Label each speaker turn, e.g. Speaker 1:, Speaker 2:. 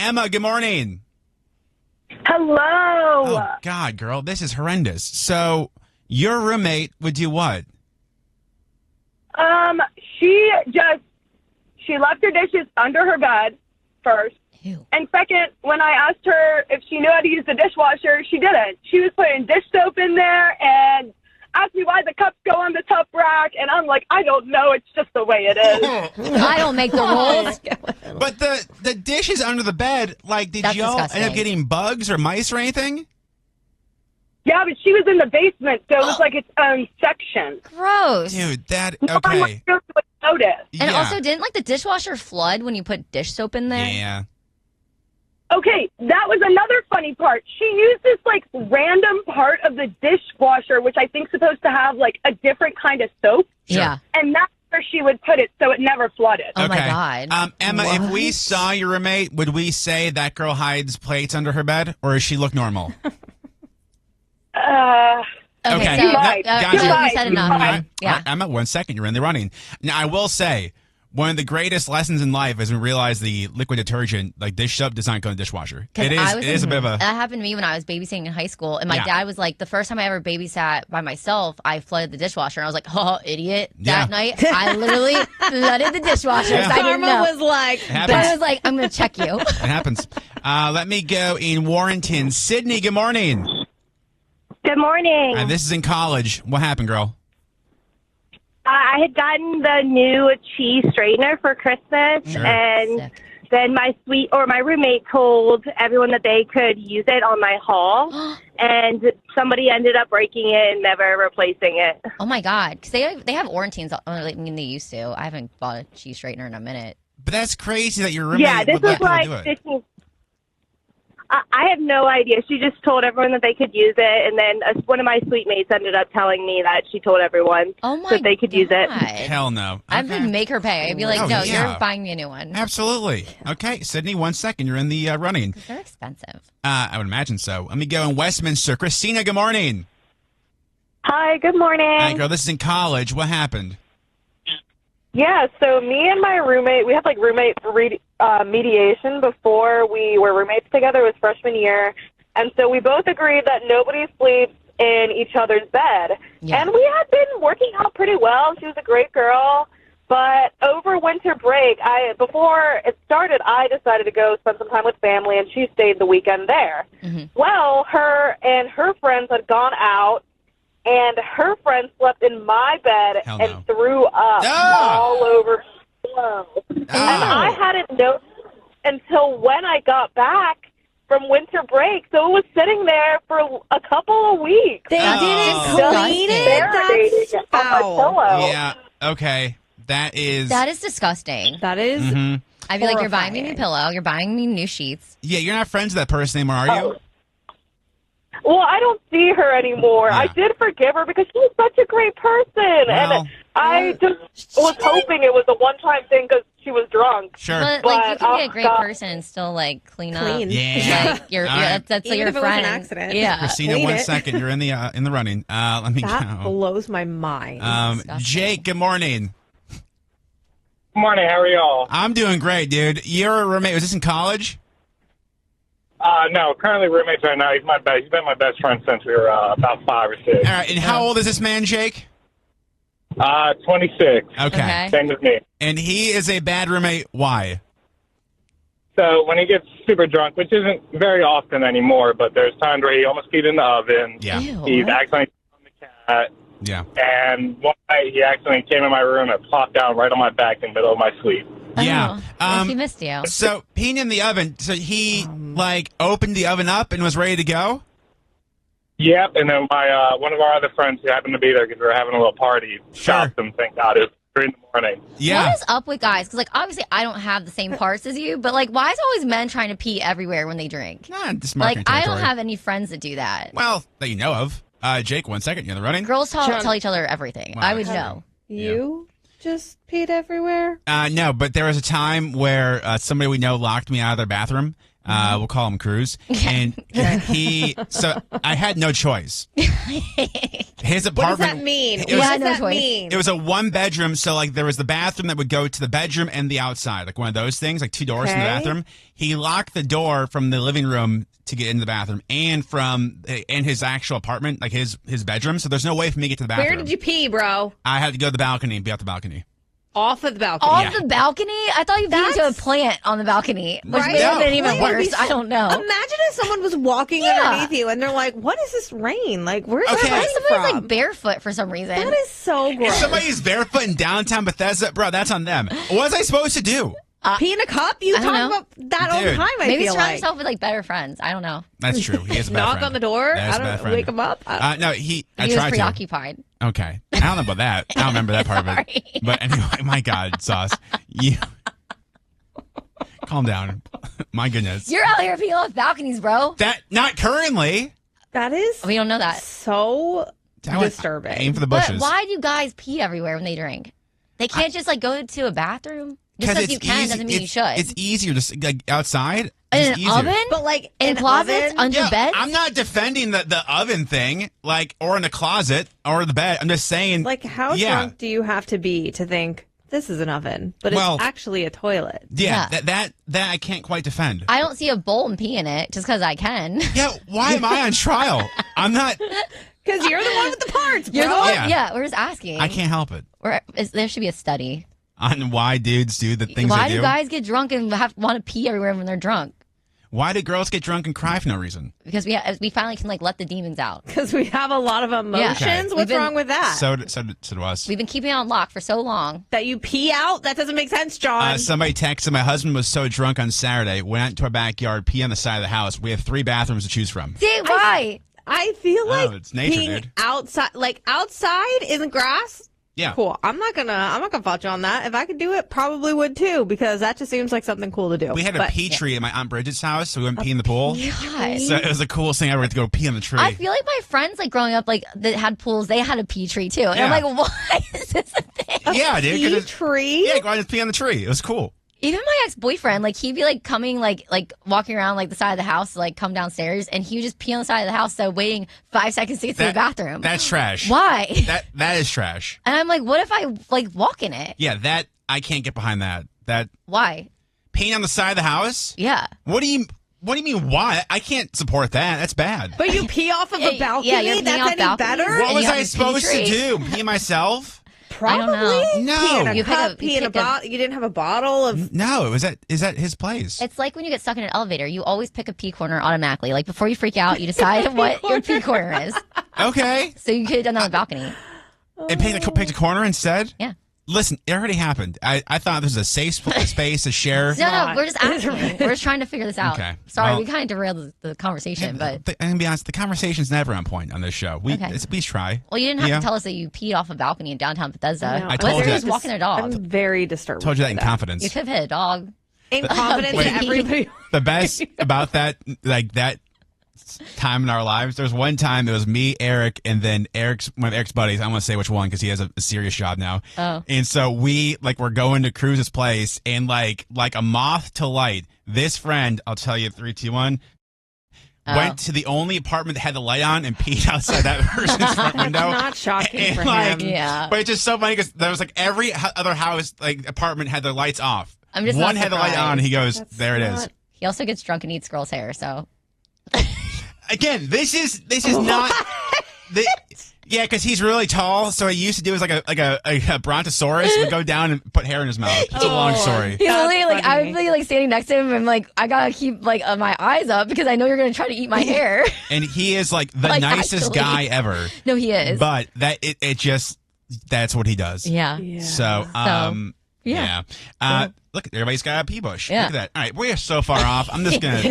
Speaker 1: Emma, good morning.
Speaker 2: Hello.
Speaker 1: Oh, God, girl, this is horrendous. So your roommate would do what?
Speaker 2: She left her dishes under her bed first.
Speaker 3: Ew.
Speaker 2: And second, when I asked her if she knew how to use the dishwasher, she didn't. She was putting dish soap in there and asked me why the cups go on the top rack. And I'm like, I don't know. It's just the way it is.
Speaker 3: I don't make the rules.
Speaker 1: But the dishes under the bed, like, did
Speaker 3: That's
Speaker 1: y'all
Speaker 3: disgusting.
Speaker 1: end up getting bugs or mice or anything?
Speaker 2: Yeah, but she was in the basement, so it was like its own section.
Speaker 3: Gross.
Speaker 1: Dude, that,
Speaker 2: No one
Speaker 1: okay.
Speaker 2: would notice.
Speaker 3: And
Speaker 1: Yeah.
Speaker 3: also, didn't like the dishwasher flood when you put dish soap in there?
Speaker 1: Yeah.
Speaker 2: Okay, that was another funny part. She used this, like, random part of the dishwasher, which I think is supposed to have, like, a different kind of soap.
Speaker 1: Sure.
Speaker 3: Yeah.
Speaker 2: And that's where she would put it, so it never flooded.
Speaker 3: Oh, my
Speaker 1: Okay.
Speaker 3: God.
Speaker 1: Emma, if we saw your roommate, would we say that girl hides plates under her bed, or does she look normal? Okay.
Speaker 3: So,
Speaker 2: Right.
Speaker 1: Gotcha.
Speaker 3: we said enough.
Speaker 1: All right.
Speaker 3: Yeah.
Speaker 1: I'm at 1 second. You're in the running. Now, I will say, one of the greatest lessons in life is when we realize the liquid detergent, like dish soap, does not go in the dishwasher.
Speaker 3: 'Cause
Speaker 1: It
Speaker 3: I was
Speaker 1: is a bit of a...
Speaker 3: That happened to me when I was babysitting in high school, and my
Speaker 1: Yeah.
Speaker 3: dad was like, the first time I ever babysat by myself, I flooded the dishwasher, and I was like, oh, idiot.
Speaker 1: Yeah.
Speaker 3: That night, I literally flooded the dishwasher because I didn't know.
Speaker 4: Karma was like,
Speaker 1: happens.
Speaker 3: I was like, I'm going to check you.
Speaker 1: It happens. Let me go in Warrenton. Sydney, good morning.
Speaker 2: Good morning.
Speaker 1: This is in college. What happened, girl?
Speaker 2: I had gotten the new cheese straightener for Christmas,
Speaker 1: Sure.
Speaker 2: and
Speaker 3: Sick.
Speaker 2: then my roommate told everyone that they could use it on my hall, and somebody ended up breaking it and never replacing it.
Speaker 3: Oh, my God. Because they have Orantines. I mean, they used to. I haven't bought a cheese straightener in a minute.
Speaker 1: But that's crazy that your roommate
Speaker 2: Yeah, this
Speaker 1: would let
Speaker 2: was
Speaker 1: people
Speaker 2: like
Speaker 1: do it.
Speaker 2: 15. I have no idea. She just told everyone that they could use it, and then one of my suite mates ended up telling me that she told everyone
Speaker 3: Oh, my
Speaker 2: that they could use it.
Speaker 3: God.
Speaker 1: Hell no.
Speaker 3: I
Speaker 1: Okay.
Speaker 3: would make her pay. I'd be like,
Speaker 1: Oh,
Speaker 3: no,
Speaker 1: yeah.
Speaker 3: you're buying me a new one.
Speaker 1: Absolutely. Okay, Sydney, 1 second. You're in the running.
Speaker 3: They're expensive.
Speaker 1: I would imagine so. Let me go in Westminster. Christina, good morning.
Speaker 2: Hi, good morning.
Speaker 1: Hi, girl. This is in college. What happened?
Speaker 5: Yeah, so me and my roommate, we had like roommate mediation before we were roommates together. It was freshman year. And so we both agreed that nobody sleeps in each other's bed.
Speaker 3: Yeah.
Speaker 5: And we had been working out pretty well. She was a great girl. But over winter break, before it started, I decided to go spend some time with family, and she stayed the weekend there.
Speaker 3: Mm-hmm.
Speaker 5: Well, her and her friends had gone out, and her friend slept in my bed
Speaker 1: Hell no.
Speaker 5: and threw up
Speaker 1: Ah!
Speaker 5: all over my pillow. And
Speaker 1: Ah!
Speaker 5: I hadn't noticed until when I got back from winter break. So it was sitting there for a couple of weeks.
Speaker 4: they
Speaker 1: Oh.
Speaker 4: didn't
Speaker 3: Just
Speaker 4: clean
Speaker 5: marinating
Speaker 4: it?
Speaker 5: on
Speaker 4: That's
Speaker 5: my
Speaker 4: foul.
Speaker 5: pillow.
Speaker 1: Yeah. Okay. That is.
Speaker 3: disgusting.
Speaker 4: That is
Speaker 1: Mhm.
Speaker 3: I'd be like, you're buying me a new
Speaker 4: horrifying.
Speaker 3: pillow. You're buying me new sheets.
Speaker 1: Yeah, you're not friends with that person anymore, are you?
Speaker 5: Well, I don't see her anymore.
Speaker 1: Yeah.
Speaker 5: I did forgive her because she was such a great person.
Speaker 1: Well,
Speaker 5: and I just was hoping it was a one-time thing because she was drunk.
Speaker 1: Sure.
Speaker 3: But like, you
Speaker 5: But,
Speaker 3: can be a
Speaker 5: oh,
Speaker 3: great
Speaker 5: God.
Speaker 3: person and still like clean up.
Speaker 4: Clean.
Speaker 1: Yeah.
Speaker 3: Like you're
Speaker 1: All right.
Speaker 3: that's
Speaker 4: Even
Speaker 3: your
Speaker 4: if it was
Speaker 3: friend.
Speaker 4: an accident.
Speaker 3: Yeah.
Speaker 1: Christina,
Speaker 4: clean
Speaker 1: 1
Speaker 4: it.
Speaker 1: second. You're in the running. Let me
Speaker 4: That
Speaker 1: go.
Speaker 4: blows my mind.
Speaker 3: disgusting.
Speaker 1: Jake, good morning.
Speaker 6: Good morning. How are y'all?
Speaker 1: I'm doing great, dude. Your roommate, was this in college?
Speaker 6: No, currently roommates right now. He's been my best friend since we were about 5 or 6.
Speaker 1: All right. And how old is this man, Jake?
Speaker 6: 26.
Speaker 1: Okay.
Speaker 6: Same as me.
Speaker 1: And he is a bad roommate. Why?
Speaker 6: So when he gets super drunk, which isn't very often anymore, but there's times where he almost peed in the oven.
Speaker 1: Yeah.
Speaker 3: Ew.
Speaker 6: He's accidentally on the cat.
Speaker 1: Yeah.
Speaker 6: And one night he accidentally came in my room and plopped down right on my back in the middle of my sleep.
Speaker 1: Yeah.
Speaker 3: Oh, he missed you.
Speaker 1: So peeing in the oven. So he like opened the oven up and was ready to go.
Speaker 6: Yep. And then my one of our other friends who happened to be there because we were having a little party stopped him. Thank God. It was 3 in the morning.
Speaker 1: Yeah.
Speaker 3: What is up with guys? Because like obviously I don't have the same parts as you, but like why is always men trying to pee everywhere when they drink?
Speaker 1: Nah, just
Speaker 3: Like
Speaker 1: marketing
Speaker 3: I don't
Speaker 1: territory.
Speaker 3: have any friends that do that.
Speaker 1: Well, that you know of. Jake, 1 second. You're in the running.
Speaker 3: Girls
Speaker 4: John-
Speaker 3: tell each other everything.
Speaker 1: Wow.
Speaker 3: I would know.
Speaker 4: You just peed everywhere?
Speaker 1: No, but there was a time where somebody we know locked me out of their bathroom. We'll call him Cruz. And so I had no choice. His
Speaker 4: What does
Speaker 1: apartment.
Speaker 4: that mean?
Speaker 1: It
Speaker 4: What
Speaker 1: was,
Speaker 4: does
Speaker 3: no
Speaker 4: that
Speaker 3: choice.
Speaker 4: mean?
Speaker 1: it was a one bedroom. So like there was the bathroom that would go to the bedroom and the outside, like one of those things, like two doors in the
Speaker 4: Okay.
Speaker 1: bathroom. He locked the door from the living room to get into the bathroom and in his actual apartment, like his bedroom. So there's no way for me to get to the bathroom.
Speaker 4: Where did you pee, bro?
Speaker 1: I had to go to the balcony and be out the balcony.
Speaker 4: Off of the balcony.
Speaker 3: Off
Speaker 1: Yeah.
Speaker 3: the balcony? I thought you peed into a
Speaker 4: That's-
Speaker 3: plant on the balcony, which
Speaker 4: Right?
Speaker 3: may have been even
Speaker 4: Plant would be
Speaker 3: worse. I don't know.
Speaker 4: Imagine if someone was walking
Speaker 3: Yeah.
Speaker 4: underneath you and they're like, "What is this rain? Like, where's
Speaker 1: Okay.
Speaker 4: that rain
Speaker 3: Somebody's
Speaker 4: from?"
Speaker 3: like barefoot for some reason.
Speaker 4: That is so
Speaker 1: If
Speaker 4: gross.
Speaker 1: somebody's barefoot in downtown Bethesda, bro, that's on them. What was I supposed to do?
Speaker 4: Pee in a cup? You
Speaker 3: I don't
Speaker 4: talk
Speaker 3: know.
Speaker 4: about that all the
Speaker 1: Dude.
Speaker 4: time. I
Speaker 3: Maybe
Speaker 4: feel
Speaker 3: surround
Speaker 4: like.
Speaker 3: yourself with like better friends. I don't know.
Speaker 1: That's true. He is a bad
Speaker 4: Knock
Speaker 1: friend.
Speaker 4: on the door.
Speaker 1: That is
Speaker 4: I
Speaker 1: a bad
Speaker 4: don't
Speaker 1: friend.
Speaker 4: wake him up.
Speaker 1: No, I
Speaker 3: He was
Speaker 1: tried to.
Speaker 3: preoccupied.
Speaker 1: Okay. I don't know about that. I don't remember that part of it.
Speaker 3: Sorry.
Speaker 1: But anyway, my God, Sauce. You calm down. My goodness.
Speaker 3: You're out here peeing off balconies, bro.
Speaker 1: That not currently.
Speaker 4: That is
Speaker 3: We don't know that.
Speaker 4: so
Speaker 1: I went-
Speaker 4: disturbing.
Speaker 1: Aim for the
Speaker 3: But
Speaker 1: bushes.
Speaker 3: why do guys pee everywhere when they drink? They can't just like go to a bathroom. Just
Speaker 1: 'Cause
Speaker 3: because you can doesn't mean you should.
Speaker 1: It's easier to like outside.
Speaker 3: In
Speaker 1: It's
Speaker 3: an
Speaker 1: easier.
Speaker 3: oven?
Speaker 4: But like
Speaker 3: in
Speaker 4: an
Speaker 3: closets?
Speaker 4: oven-
Speaker 3: Under
Speaker 1: Yeah,
Speaker 3: beds?
Speaker 1: I'm not defending the oven thing, like, or in the closet or the bed. I'm just saying,
Speaker 4: like how
Speaker 1: yeah.
Speaker 4: drunk do you have to be to think this is an oven, but
Speaker 1: Well-
Speaker 4: it's actually a toilet?
Speaker 1: yeah,
Speaker 3: Yeah.
Speaker 1: that I can't quite defend.
Speaker 3: I don't see a bowl and pee in it just because I can.
Speaker 1: Yeah, why am I on trial? I'm not.
Speaker 4: Because you're the one with the parts, bro.
Speaker 3: You're the one.
Speaker 1: Yeah.
Speaker 3: Yeah, we're just asking.
Speaker 1: I can't help it.
Speaker 3: There should be a study.
Speaker 1: On why dudes do the things
Speaker 3: Why
Speaker 1: they
Speaker 3: do
Speaker 1: do.
Speaker 3: guys get drunk and want to pee everywhere when they're drunk?
Speaker 1: Why do girls get drunk and cry for no reason?
Speaker 3: Because we finally can like let the demons out.
Speaker 4: Because we have a lot of emotions.
Speaker 1: Okay.
Speaker 4: What's
Speaker 3: We've been-
Speaker 4: wrong with that?
Speaker 1: So do us.
Speaker 3: We've been keeping it on lock for so long.
Speaker 4: That you pee out? That doesn't make sense, John.
Speaker 1: Somebody texted, my husband was so drunk on Saturday, went out into our backyard, pee on the side of the house. We have 3 bathrooms to choose from.
Speaker 3: See why?
Speaker 4: I feel like
Speaker 1: it's nature,
Speaker 4: peeing
Speaker 1: dude.
Speaker 4: outside, like outside in the grass.
Speaker 1: Yeah.
Speaker 4: Cool. I'm not gonna fault you on that. If I could do it, probably would too, because that just seems like something cool to do.
Speaker 1: We had a
Speaker 4: But-
Speaker 1: pee tree at my Aunt Bridget's house, so we went pee in the pool.
Speaker 3: God.
Speaker 1: So it was the coolest thing ever to go pee on the tree.
Speaker 3: I feel like my friends like growing up like that had pools. They had a pee tree too, and I'm
Speaker 1: Yeah.
Speaker 3: like, why is this a thing?
Speaker 1: yeah, dude. 'cause
Speaker 4: Pea
Speaker 1: it's-
Speaker 4: tree?
Speaker 1: Yeah, go out and pee on the tree. It was cool.
Speaker 3: Even my ex-boyfriend, like he'd be like coming, like walking around like the side of the house, to, like come downstairs, and he would just pee on the side of the house. So waiting 5 seconds to get to the bathroom.
Speaker 1: That's trash.
Speaker 3: Why?
Speaker 1: That is trash.
Speaker 3: And I'm like, what if I like walk in it?
Speaker 1: Yeah, that I can't get behind that. That
Speaker 3: Why?
Speaker 1: peeing on the side of the house?
Speaker 3: Yeah.
Speaker 1: What do you mean why? I can't support that. That's bad.
Speaker 4: But you pee off of
Speaker 3: Yeah,
Speaker 4: a balcony?
Speaker 3: yeah, you're peeing
Speaker 4: That's
Speaker 3: off
Speaker 4: any
Speaker 3: balconies.
Speaker 4: better?
Speaker 1: What
Speaker 3: and
Speaker 1: was
Speaker 3: you have
Speaker 1: I
Speaker 3: a pee
Speaker 1: supposed to
Speaker 3: tree.
Speaker 1: do? Pee myself?
Speaker 3: I don't know.
Speaker 4: Probably.
Speaker 1: No.
Speaker 4: Pee in a
Speaker 3: You pick
Speaker 4: cup,
Speaker 3: a-
Speaker 4: pee
Speaker 3: you
Speaker 4: in a
Speaker 3: pick a-
Speaker 4: bottle. You didn't have a bottle of.
Speaker 1: No, is that his place?
Speaker 3: It's like when you get stuck in an elevator, you always pick a pee corner automatically. Like before you freak out, you decide what your pee corner is.
Speaker 1: Okay.
Speaker 3: So you could have done that on the balcony.
Speaker 1: And picked a corner instead?
Speaker 3: Yeah.
Speaker 1: Listen, it already happened. I thought this was a safe space to share.
Speaker 3: No, we're just asking. We're just trying to figure this out.
Speaker 1: Okay.
Speaker 3: Sorry,
Speaker 1: Well-
Speaker 3: we kind of derailed the conversation, but
Speaker 1: I'm gonna be honest, the conversation's never on point on this show.
Speaker 3: Okay.
Speaker 1: We try.
Speaker 3: well, you didn't have
Speaker 1: Yeah.
Speaker 3: to tell us that you peed off a balcony in downtown Bethesda.
Speaker 4: No,
Speaker 1: I
Speaker 3: What
Speaker 1: told
Speaker 3: if
Speaker 1: you
Speaker 3: they're
Speaker 1: that.
Speaker 3: just walking their dog?
Speaker 4: I'm very disturbed.
Speaker 1: Told you that
Speaker 4: by
Speaker 1: in confidence.
Speaker 3: You could have hit a dog.
Speaker 4: In confidence
Speaker 1: Wait.
Speaker 4: that everybody.
Speaker 1: The best about that, like that time in our lives, there's one time it was me, Eric, and then one of Eric's buddies. I don't want to say which one because he has a serious job now.
Speaker 3: Oh.
Speaker 1: And so we we're going to Cruz's place, and like a moth to light, this friend, I'll tell you, 3, 2, 1,
Speaker 3: Oh.
Speaker 1: went to the only apartment that had the light on and peed outside that person's front window.
Speaker 4: Not shocking
Speaker 1: And,
Speaker 4: for
Speaker 1: like,
Speaker 4: him.
Speaker 3: Yeah.
Speaker 1: But it's just so funny because there was like every other house, like apartment, had their lights off.
Speaker 3: I'm just
Speaker 1: one
Speaker 3: not
Speaker 1: had the light on. And he goes,
Speaker 4: That's
Speaker 1: "There it is."
Speaker 4: not-
Speaker 3: He also gets drunk and eats girls' hair, so
Speaker 1: Again, this is not. Yeah, because he's really tall, so he used to do is like a brontosaurus would go down and put hair in his mouth. It's a long story.
Speaker 3: he's
Speaker 4: That's
Speaker 3: literally like I
Speaker 4: funny.
Speaker 3: would be like standing next to him and like I gotta keep like my eyes up because I know you're gonna try to eat my hair.
Speaker 1: And he is like the
Speaker 3: Like,
Speaker 1: nicest
Speaker 3: actually.
Speaker 1: guy ever.
Speaker 3: No, he is.
Speaker 1: But that it just that's what he does.
Speaker 3: yeah.
Speaker 4: Yeah.
Speaker 1: So
Speaker 3: yeah.
Speaker 1: Look, everybody's got a pee bush.
Speaker 3: Yeah.
Speaker 1: Look at that. All right, we are so far off. I'm just gonna